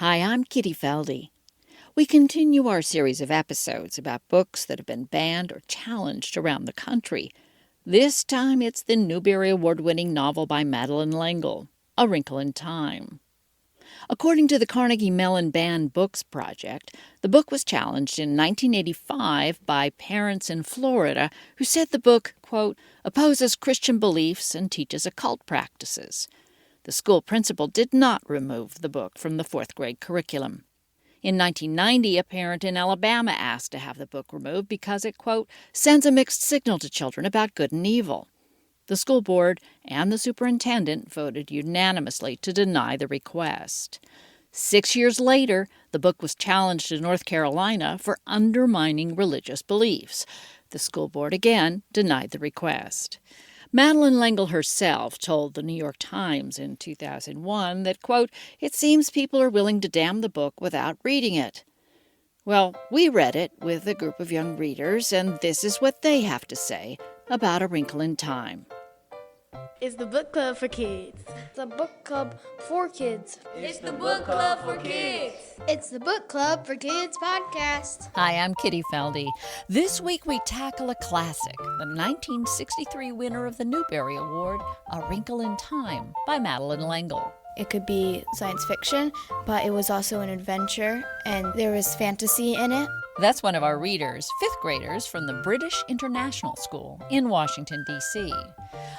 Hi, I'm Kitty Feldy. We continue our series of episodes about books that have been banned or challenged around the country. This time it's the Newbery Award-winning novel by Madeline L'Engle, A Wrinkle in Time. According to the Carnegie Mellon Banned Books Project, the book was challenged in 1985 by parents in Florida who said the book, quote, opposes Christian beliefs and teaches occult practices. The school principal did not remove the book from the fourth grade curriculum. In 1990, a parent in Alabama asked to have the book removed because it, quote, sends a mixed signal to children about good and evil. The school board and the superintendent voted unanimously to deny the request. 6 years later, the book was challenged in North Carolina for undermining religious beliefs. The school board again denied the request. Madeline L'Engle herself told the New York Times in 2001 that, quote, it seems people are willing to damn the book without reading it. Well, we read it with a group of young readers, and this is what they have to say about A Wrinkle in Time. It's the book club for kids. It's the book club for kids. It's the book club for kids. It's the book club for kids podcast. Hi, I'm Kitty Feldy. This week we tackle a classic, the 1963 winner of the Newbery Award, A Wrinkle in Time by Madeline L'Engle. It could be science fiction, but it was also an adventure, and there was fantasy in it. That's one of our readers, fifth graders from the British International School in Washington, D.C.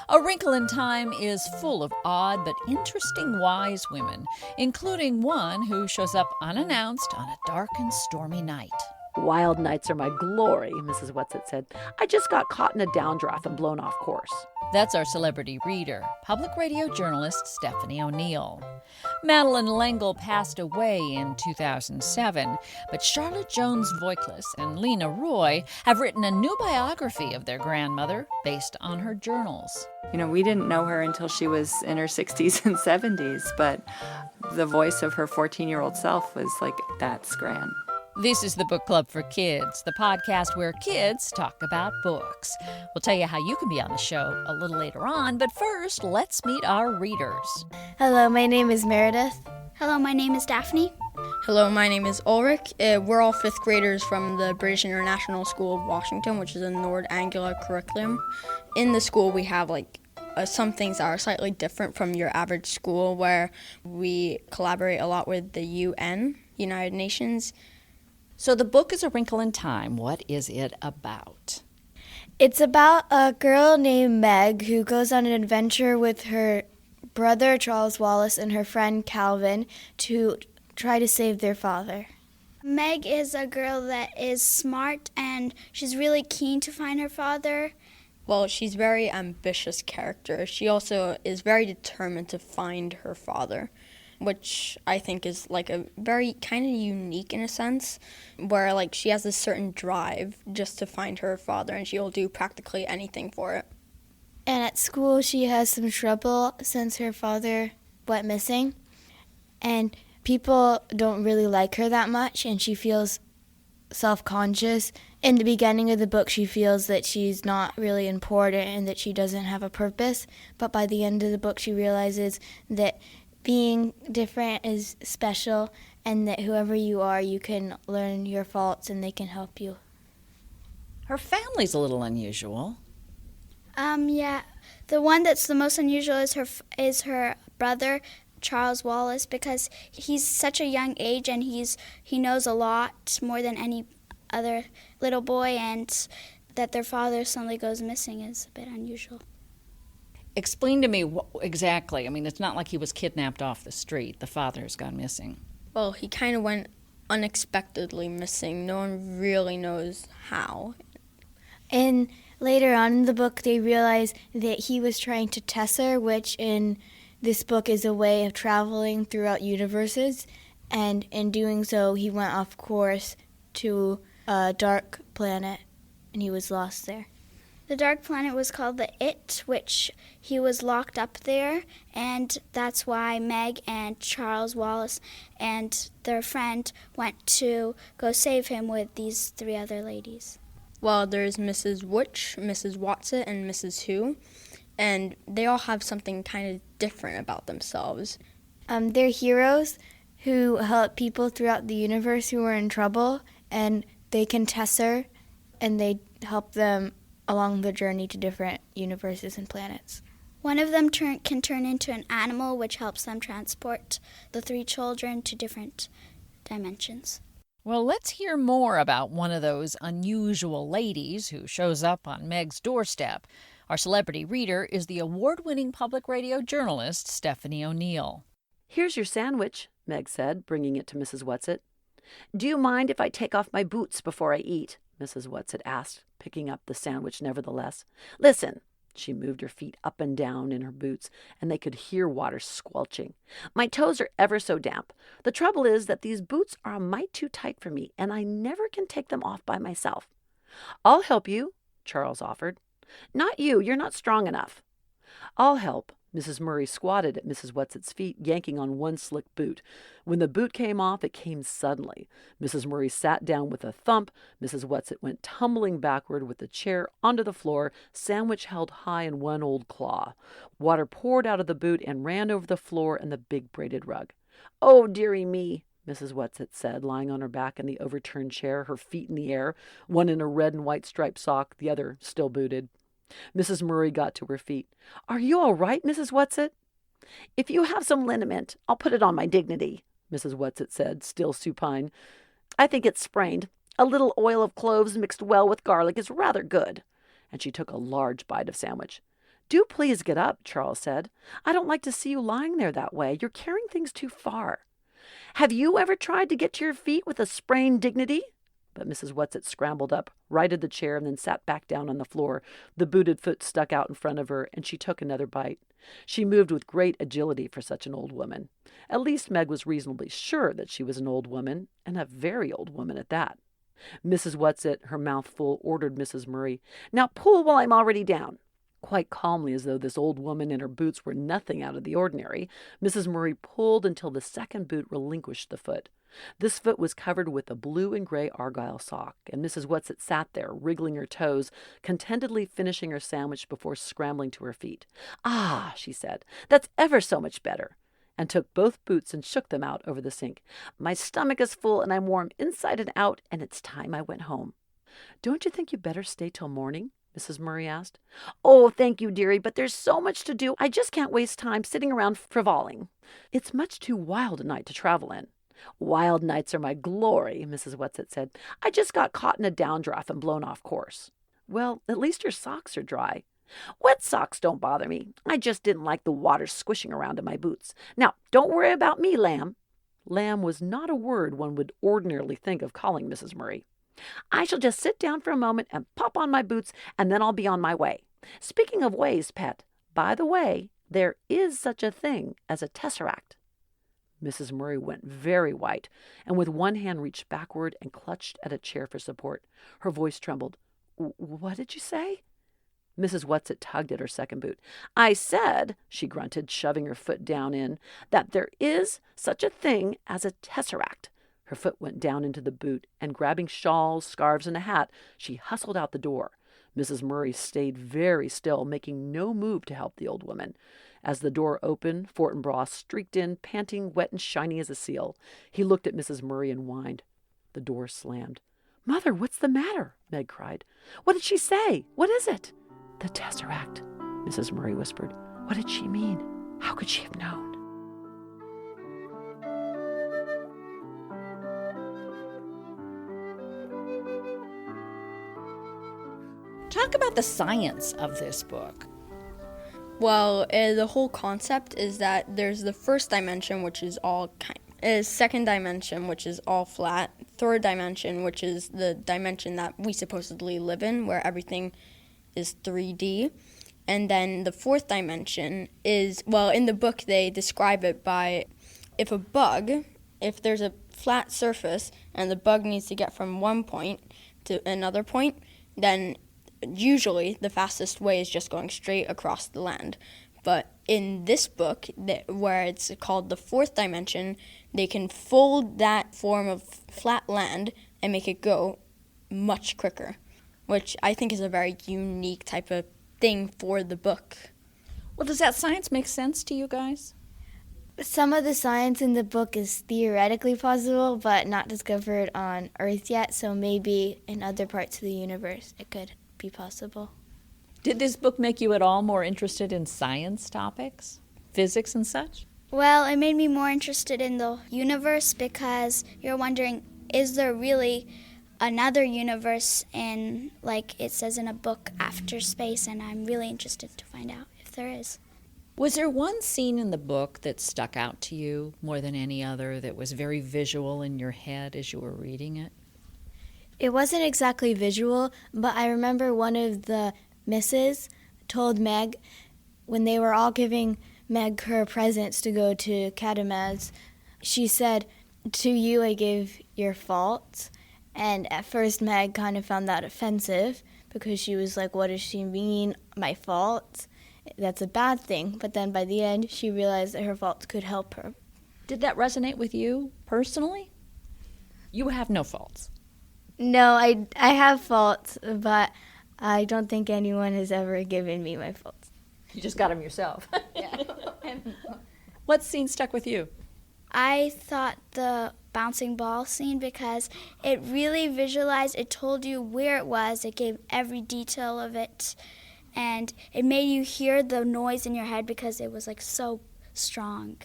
A Wrinkle in Time is full of odd but interesting wise women, including one who shows up unannounced on a dark and stormy night. Wild nights are my glory, Mrs. Whatsit said. I just got caught in a downdraft and blown off course. That's our celebrity reader, public radio journalist Stephanie O'Neill. Madeline L'Engle passed away in 2007, but Charlotte Jones Voikless and Lena Roy have written a new biography of their grandmother based on her journals. You know, we didn't know her until she was in her 60s and 70s, but the voice of her 14-year-old self was like, that's Gran. This is the Book Club for Kids, the podcast where kids talk about books. We'll tell you how you can be on the show a little later on, but first, let's meet our readers. Hello, my name is Meredith. Hello, my name is Daphne. Hello, my name is Ulrich. We're all fifth graders from the British International School of Washington, which is a Nord Anglia curriculum. In the school, we have some things that are slightly different from your average school, where we collaborate a lot with the UN, United Nations. So the book is A Wrinkle in Time. What is it about? It's about a girl named Meg who goes on an adventure with her brother Charles Wallace and her friend Calvin to try to save their father. Meg is a girl that is smart and she's really keen to find her father. Well, she's a very ambitious character. She also is very determined to find her father, which I think is a very kind of unique in a sense, where she has a certain drive just to find her father, and she'll do practically anything for it. And at school she has some trouble since her father went missing, and people don't really like her that much, and she feels self-conscious. In the beginning of the book she feels that she's not really important and that she doesn't have a purpose, but by the end of the book she realizes that being different is special, and that whoever you are, you can learn your faults and they can help you. Her family's a little unusual. Yeah. The one that's the most unusual is her brother, Charles Wallace, because he's such a young age and he knows a lot more than any other little boy, and that their father suddenly goes missing is a bit unusual. Explain to me exactly. I mean, it's not like he was kidnapped off the street. The father's gone missing. Well, he kind of went unexpectedly missing. No one really knows how. And later on in the book, they realize that he was trying to test her, which in this book is a way of traveling throughout universes. And in doing so, he went off course to a dark planet, and he was lost there. The dark planet was called the It, which he was locked up there, and that's why Meg and Charles Wallace and their friend went to go save him with these three other ladies. Well, there's Mrs. Witch, Mrs. Watson, and Mrs. Who, and they all have something kind of different about themselves. They're heroes who help people throughout the universe who are in trouble, and they can test her, and they help them along the journey to different universes and planets. One of them can turn into an animal, which helps them transport the 3 children to different dimensions. Well, let's hear more about one of those unusual ladies who shows up on Meg's doorstep. Our celebrity reader is the award-winning public radio journalist Stephanie O'Neill. "Here's your sandwich," Meg said, bringing it to Mrs. Whatsit. "Do you mind if I take off my boots before I eat?" Mrs. Whatsit asked, picking up the sandwich nevertheless. "Listen." She moved her feet up and down in her boots, and they could hear water squelching. "My toes are ever so damp. The trouble is that these boots are a mite too tight for me, and I never can take them off by myself." "I'll help you," Charles offered. "Not you. You're not strong enough." "I'll help." Mrs. Murray squatted at Mrs. Whatsit's feet, yanking on one slick boot. When the boot came off, it came suddenly. Mrs. Murray sat down with a thump. Mrs. Whatsit went tumbling backward with the chair onto the floor, sandwich held high in one old claw. Water poured out of the boot and ran over the floor and the big braided rug. "Oh, dearie me," Mrs. Whatsit said, lying on her back in the overturned chair, her feet in the air, one in a red and white striped sock, the other still booted. Mrs. Murray got to her feet. "Are you all right, Mrs. Whatsit?" "If you have some liniment, I'll put it on my dignity," Mrs. Whatsit said, still supine. "I think it's sprained. A little oil of cloves mixed well with garlic is rather good." And she took a large bite of sandwich. "Do please get up," Charles said. "I don't like to see you lying there that way. You're carrying things too far." "Have you ever tried to get to your feet with a sprained dignity?" But Mrs. Whatsit scrambled up, righted the chair, and then sat back down on the floor. The booted foot stuck out in front of her, and she took another bite. She moved with great agility for such an old woman. At least Meg was reasonably sure that she was an old woman, and a very old woman at that. Mrs. Whatsit, her mouth full, ordered Mrs. Murray, "Now pull while I'm already down." Quite calmly, as though this old woman and her boots were nothing out of the ordinary, Mrs. Murray pulled until the second boot relinquished the foot. This foot was covered with a blue and gray argyle sock, and Mrs. Whatsit sat there, wriggling her toes, contentedly finishing her sandwich before scrambling to her feet. "Ah," she said, "that's ever so much better," and took both boots and shook them out over the sink. "My stomach is full, and I'm warm inside and out, and it's time I went home." "Don't you think you'd better stay till morning?" Mrs. Murray asked. "Oh, thank you, dearie, but there's so much to do. I just can't waste time sitting around frivoling. It's much too wild a night to travel in." "Wild nights are my glory," Mrs. Whatsit said. "I just got caught in a downdraft and blown off course." "Well, at least your socks are dry." "Wet socks don't bother me. I just didn't like the water squishing around in my boots. Now, don't worry about me, lamb." Lamb was not a word one would ordinarily think of calling Mrs. Murray. "I shall just sit down for a moment and pop on my boots, and then I'll be on my way. Speaking of ways, pet, by the way, there is such a thing as a tesseract." Mrs. Murray went very white, and with one hand reached backward and clutched at a chair for support. Her voice trembled. "What did you say?" Mrs. Whatsit tugged at her second boot. "I said," she grunted, shoving her foot down in, "that there is such a thing as a tesseract." Her foot went down into the boot, and grabbing shawls, scarves, and a hat, she hustled out the door. Mrs. Murray stayed very still, making no move to help the old woman. As the door opened, Fortinbras streaked in, panting, wet and shiny as a seal. He looked at Mrs. Murray and whined. The door slammed. "Mother, what's the matter?" Meg cried. "What did she say? What is it?" "The tesseract," Mrs. Murray whispered. What did she mean? How could she have known? Talk about the science of this book. Well, the whole concept is that there's the first dimension, which is all second dimension, which is all flat, third dimension, which is the dimension that we supposedly live in, where everything is 3D. And then the fourth dimension is, well, in the book they describe it by if there's a flat surface and the bug needs to get from one point to another point, then usually the fastest way is just going straight across the land. But in this book, where it's called the fourth dimension, they can fold that form of flat land and make it go much quicker, which I think is a very unique type of thing for the book. Well, does that science make sense to you guys? Some of the science in the book is theoretically possible, but not discovered on Earth yet, so maybe in other parts of the universe it could be possible. Did this book make you at all more interested in science topics, physics and such? Well, it made me more interested in the universe because you're wondering, is there really another universe in, like it says in a book, after space? And I'm really interested to find out if there is. Was there one scene in the book that stuck out to you more than any other that was very visual in your head as you were reading it? It wasn't exactly visual, but I remember one of the misses told Meg, when they were all giving Meg her presents to go to Katamaz, she said, "To you I give your faults." And at first Meg kind of found that offensive because she was like, what does she mean, my faults? That's a bad thing. But then by the end, she realized that her faults could help her. Did that resonate with you personally? You have no faults. No, I have faults, but I don't think anyone has ever given me my faults. You just got them yourself. Yeah. What scene stuck with you? I thought the bouncing ball scene because it really visualized, it told you where it was, it gave every detail of it, and it made you hear the noise in your head because it was like so strong.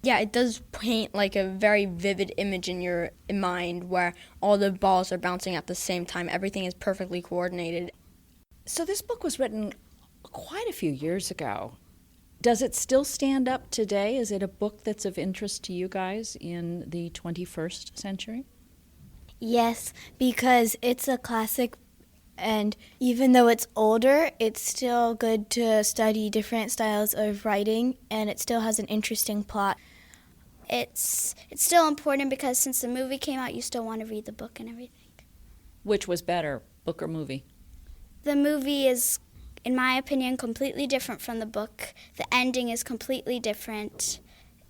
Yeah, it does paint like a very vivid image in your mind where all the balls are bouncing at the same time. Everything is perfectly coordinated. So this book was written quite a few years ago. Does it still stand up today? Is it a book that's of interest to you guys in the 21st century? Yes, because it's a classic, and even though it's older, it's still good to study different styles of writing, and it still has an interesting plot. It's still important because since the movie came out, you still want to read the book and everything. Which was better, book or movie? The movie is, in my opinion, completely different from the book. The ending is completely different.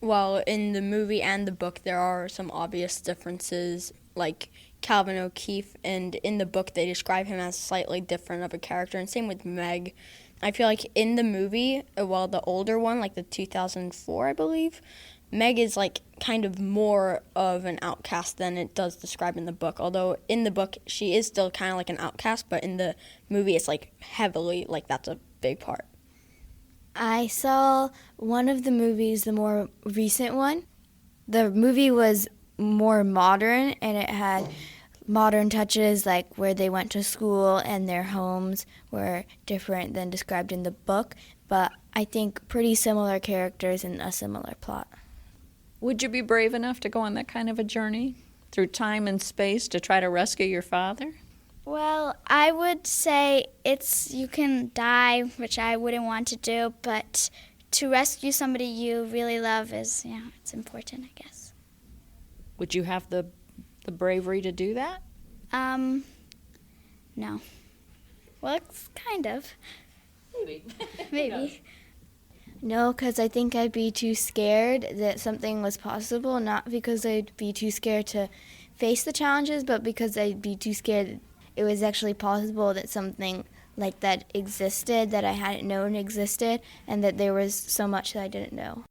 Well, in the movie and the book, there are some obvious differences, like Calvin O'Keefe, and in the book, they describe him as slightly different of a character, and same with Meg. I feel like in the movie, well, the older one, like the 2004, I believe, Meg is like kind of more of an outcast than it does describe in the book. Although in the book, she is still kind of like an outcast, but in the movie, it's like heavily, like that's a big part. I saw one of the movies, the more recent one. The movie was more modern, and it had modern touches, like where they went to school and their homes were different than described in the book, but I think pretty similar characters and a similar plot. Would you be brave enough to go on that kind of a journey through time and space to try to rescue your father? Well, I would say you can die, which I wouldn't want to do, but to rescue somebody you really love is, it's important, I guess. Would you have the bravery to do that? No. Well, it's kind of. Maybe. Maybe. No, because I think I'd be too scared that something was possible, not because I'd be too scared to face the challenges, but because I'd be too scared it was actually possible that something like that existed, that I hadn't known existed, and that there was so much that I didn't know.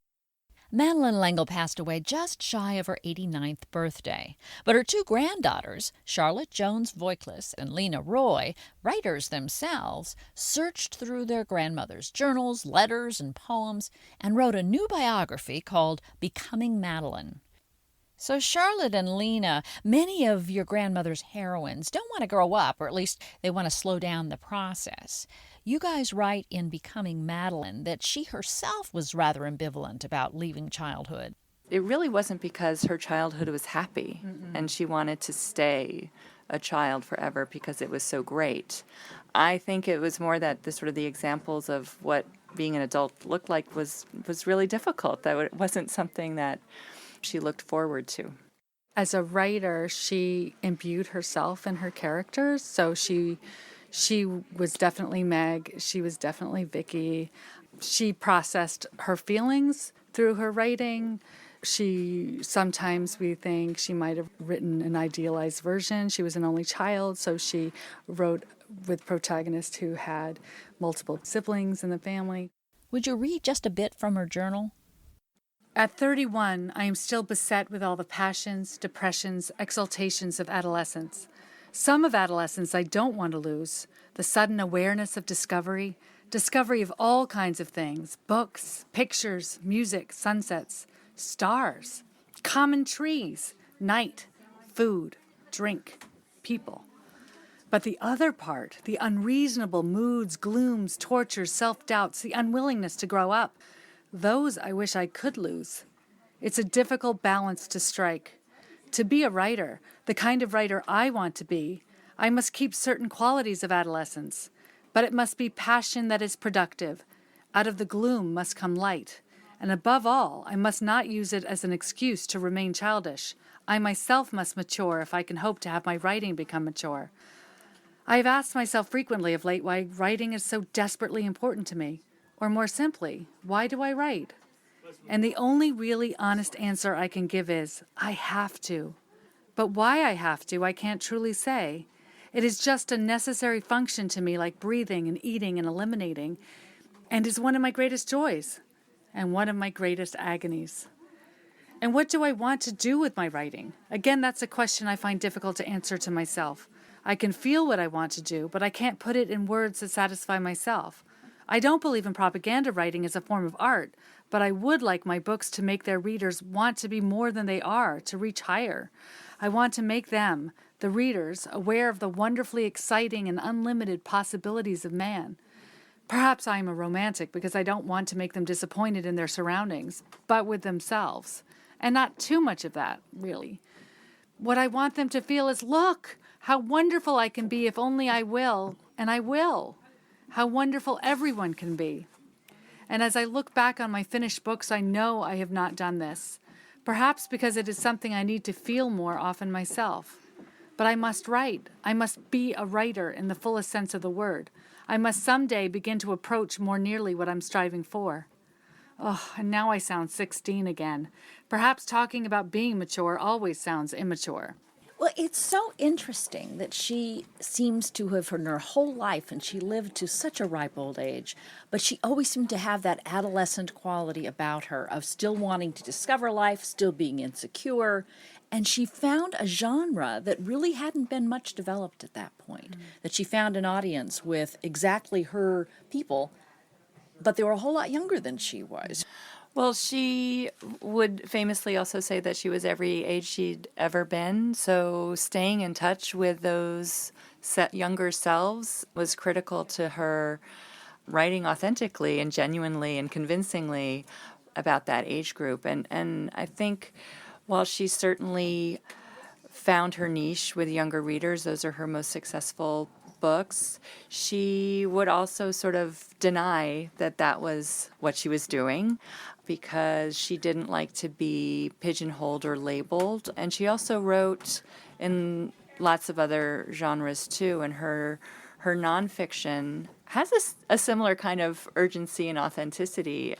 Madeline L'Engle passed away just shy of her 89th birthday, but her two granddaughters, Charlotte Jones Voigtlis and Lena Roy, writers themselves, searched through their grandmother's journals, letters, and poems, and wrote a new biography called Becoming Madeline. So Charlotte and Lena, many of your grandmother's heroines, don't want to grow up, or at least they want to slow down the process. You guys write in Becoming Madeline that she herself was rather ambivalent about leaving childhood. It really wasn't because her childhood was happy and she wanted to stay a child forever because it was so great. I think it was more that the examples of what being an adult looked like was really difficult, that it wasn't something that she looked forward to. As a writer, she imbued herself in her characters, so she was definitely Meg, she was definitely Vicky. She processed her feelings through her writing. Sometimes we think she might have written an idealized version. She was an only child, so she wrote with protagonists who had multiple siblings in the family. Would you read just a bit from her journal? At 31, I am still beset with all the passions, depressions, exaltations of adolescence. Some of adolescence I don't want to lose. The sudden awareness of discovery of all kinds of things, books, pictures, music, sunsets, stars, common trees, night, food, drink, people. But the other part, the unreasonable moods, glooms, tortures, self-doubts, the unwillingness to grow up, those I wish I could lose. It's a difficult balance to strike. To be a writer, the kind of writer I want to be, I must keep certain qualities of adolescence, but it must be passion that is productive. Out of the gloom must come light. And above all, I must not use it as an excuse to remain childish. I myself must mature if I can hope to have my writing become mature. I have asked myself frequently of late why writing is so desperately important to me. Or more simply, why do I write? And the only really honest answer I can give is, I have to. But why I have to, I can't truly say. It is just a necessary function to me, like breathing and eating and eliminating, and is one of my greatest joys and one of my greatest agonies. And what do I want to do with my writing? Again, that's a question I find difficult to answer to myself. I can feel what I want to do, but I can't put it in words that satisfy myself. I don't believe in propaganda writing as a form of art, but I would like my books to make their readers want to be more than they are, to reach higher. I want to make them, the readers, aware of the wonderfully exciting and unlimited possibilities of man. Perhaps I am a romantic because I don't want to make them disappointed in their surroundings, but with themselves. And not too much of that, really. What I want them to feel is, look, how wonderful I can be if only I will, and I will. How wonderful everyone can be. And as I look back on my finished books, I know I have not done this. Perhaps because it is something I need to feel more often myself. But I must write. I must be a writer in the fullest sense of the word. I must someday begin to approach more nearly what I'm striving for. Oh, and now I sound 16 again. Perhaps talking about being mature always sounds immature. Well, it's so interesting that she seems to have, in her whole life, and she lived to such a ripe old age, but she always seemed to have that adolescent quality about her of still wanting to discover life, still being insecure, and she found a genre that really hadn't been much developed at that point, that she found an audience with exactly her people, but they were a whole lot younger than she was. Well, she would famously also say that she was every age she'd ever been, so staying in touch with those younger selves was critical to her writing authentically and genuinely and convincingly about that age group. And I think while she certainly found her niche with younger readers, those are her most successful books, she would also sort of deny that that was what she was doing because she didn't like to be pigeonholed or labeled. And she also wrote in lots of other genres too, and her nonfiction has a similar kind of urgency and authenticity.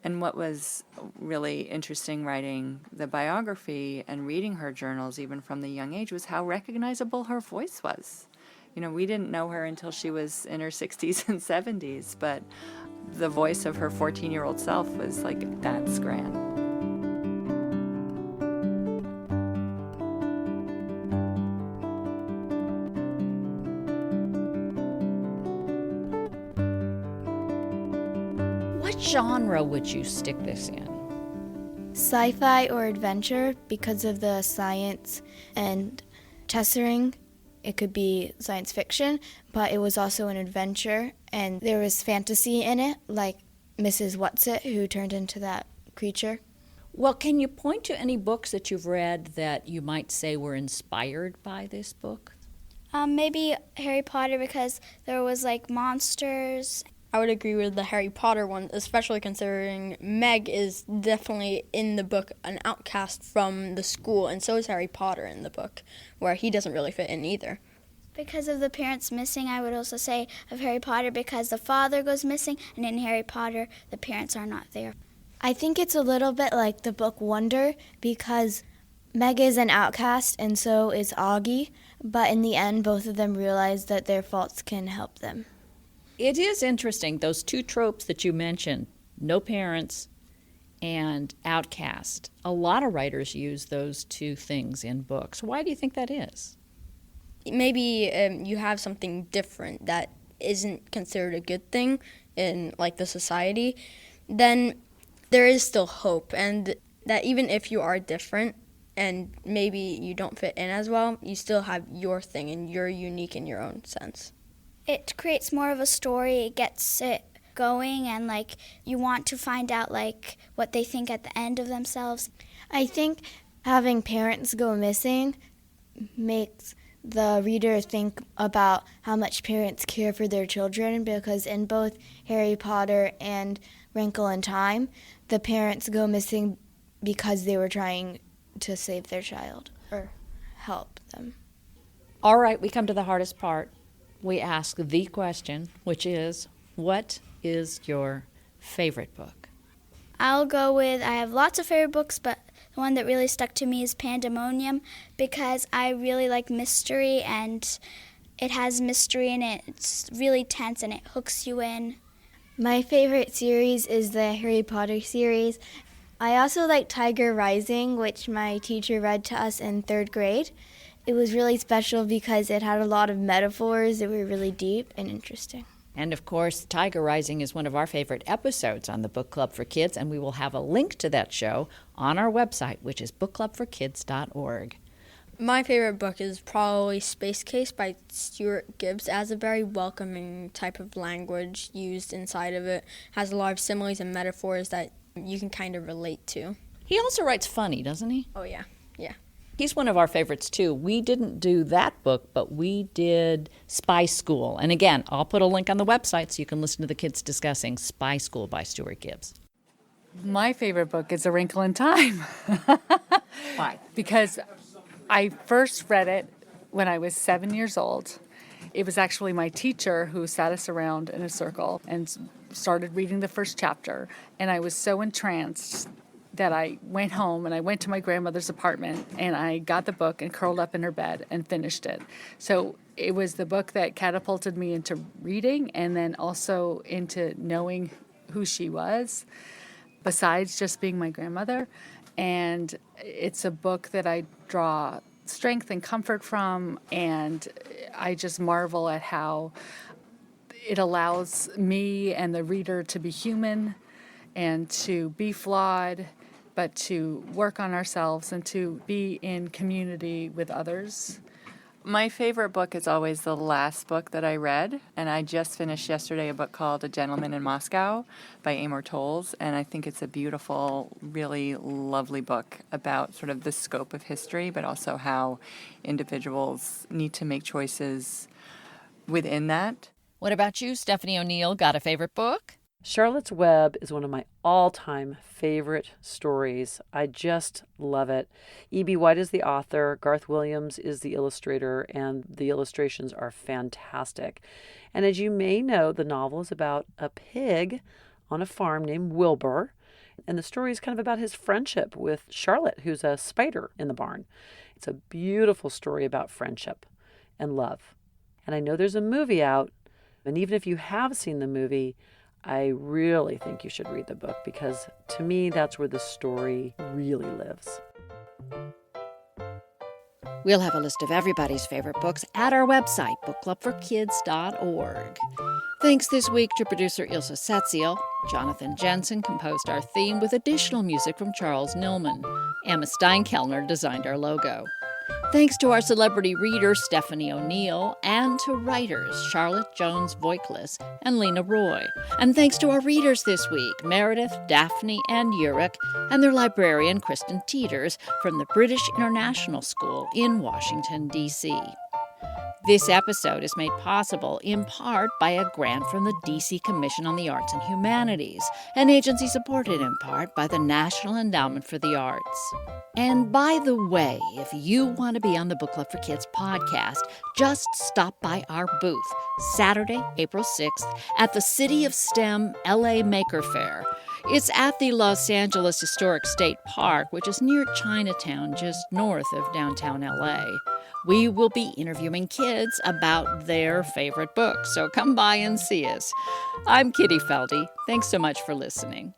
And what was really interesting writing the biography and reading her journals, even from the young age, was how recognizable her voice was. You know, we didn't know her until she was in her 60s and 70s, but the voice of her 14-year-old self was like, that's grand. What genre would you stick this in? Sci-fi or adventure because of the science and testing. It could be science fiction, but it was also an adventure, and there was fantasy in it, like Mrs. Whatsit, who turned into that creature. Well, can you point to any books that you've read that you might say were inspired by this book? Maybe Harry Potter because there was like monsters. I would agree with the Harry Potter one, especially considering Meg is definitely in the book an outcast from the school, and so is Harry Potter in the book, where he doesn't really fit in either. Because of the parents missing, I would also say of Harry Potter because the father goes missing, and in Harry Potter, the parents are not there. I think it's a little bit like the book Wonder because Meg is an outcast and so is Augie, but in the end, both of them realize that their faults can help them. It is interesting, those two tropes that you mentioned, no parents and outcast. A lot of writers use those two things in books. Why do you think that is? Maybe you have something different that isn't considered a good thing in like the society, then there is still hope, and that even if you are different and maybe you don't fit in as well, you still have your thing and you're unique in your own sense. It creates more of a story. It gets it going, and like you want to find out like what they think at the end of themselves. I think having parents go missing makes the reader think about how much parents care for their children, because in both Harry Potter and Wrinkle in Time, the parents go missing because they were trying to save their child or help them. All right, we come to the hardest part. We ask the question, which is, what is your favorite book? I'll go with, I have lots of favorite books, but the one that really stuck to me is Pandemonium, because I really like mystery, and it has mystery in it. It's really tense and it hooks you in. My favorite series is the Harry Potter series. I also like Tiger Rising, which my teacher read to us in 3rd grade. It was really special because it had a lot of metaphors that were really deep and interesting. And of course, Tiger Rising is one of our favorite episodes on the Book Club for Kids, and we will have a link to that show on our website, which is bookclubforkids.org. My favorite book is probably Space Case by Stuart Gibbs. It has a very welcoming type of language used inside of it. It has a lot of similes and metaphors that you can kind of relate to. He also writes funny, doesn't he? Oh, yeah. He's one of our favorites, too. We didn't do that book, but we did Spy School. And again, I'll put a link on the website so you can listen to the kids discussing Spy School by Stuart Gibbs. My favorite book is A Wrinkle in Time. Why? Because I first read it when I was 7 years old. It was actually my teacher who sat us around in a circle and started reading the first chapter. And I was so entranced that I went home and I went to my grandmother's apartment and I got the book and curled up in her bed and finished it. So it was the book that catapulted me into reading and then also into knowing who she was, besides just being my grandmother. And it's a book that I draw strength and comfort from, and I just marvel at how it allows me and the reader to be human and to be flawed, but to work on ourselves and to be in community with others. My favorite book is always the last book that I read, and I just finished yesterday a book called A Gentleman in Moscow by Amor Towles, and I think it's a beautiful, really lovely book about sort of the scope of history, but also how individuals need to make choices within that. What about you, Stephanie O'Neill? Got a favorite book? Charlotte's Web is one of my all-time favorite stories. I just love it. E.B. White is the author, Garth Williams is the illustrator, and the illustrations are fantastic. And as you may know, the novel is about a pig on a farm named Wilbur, and the story is kind of about his friendship with Charlotte, who's a spider in the barn. It's a beautiful story about friendship and love. And I know there's a movie out, and even if you have seen the movie, I really think you should read the book, because to me, that's where the story really lives. We'll have a list of everybody's favorite books at our website, bookclubforkids.org. Thanks this week to producer Ilse Setziel. Jonathan Jensen composed our theme with additional music from Charles Nillman. Emma Steinkellner designed our logo. Thanks to our celebrity reader, Stephanie O'Neill, and to writers Charlotte Jones-Voikless and Lena Roy. And thanks to our readers this week, Meredith, Daphne, and Yurik, and their librarian, Kristen Teeters, from the British International School in Washington, D.C. This episode is made possible in part by a grant from the D.C. Commission on the Arts and Humanities, an agency supported in part by the National Endowment for the Arts. And by the way, if you want to be on the Book Club for Kids podcast, just stop by our booth Saturday, April 6th at the City of STEM LA Maker Faire. It's at the Los Angeles Historic State Park, which is near Chinatown, just north of downtown LA. We will be interviewing kids about their favorite books, so come by and see us. I'm Kitty Feldy. Thanks so much for listening.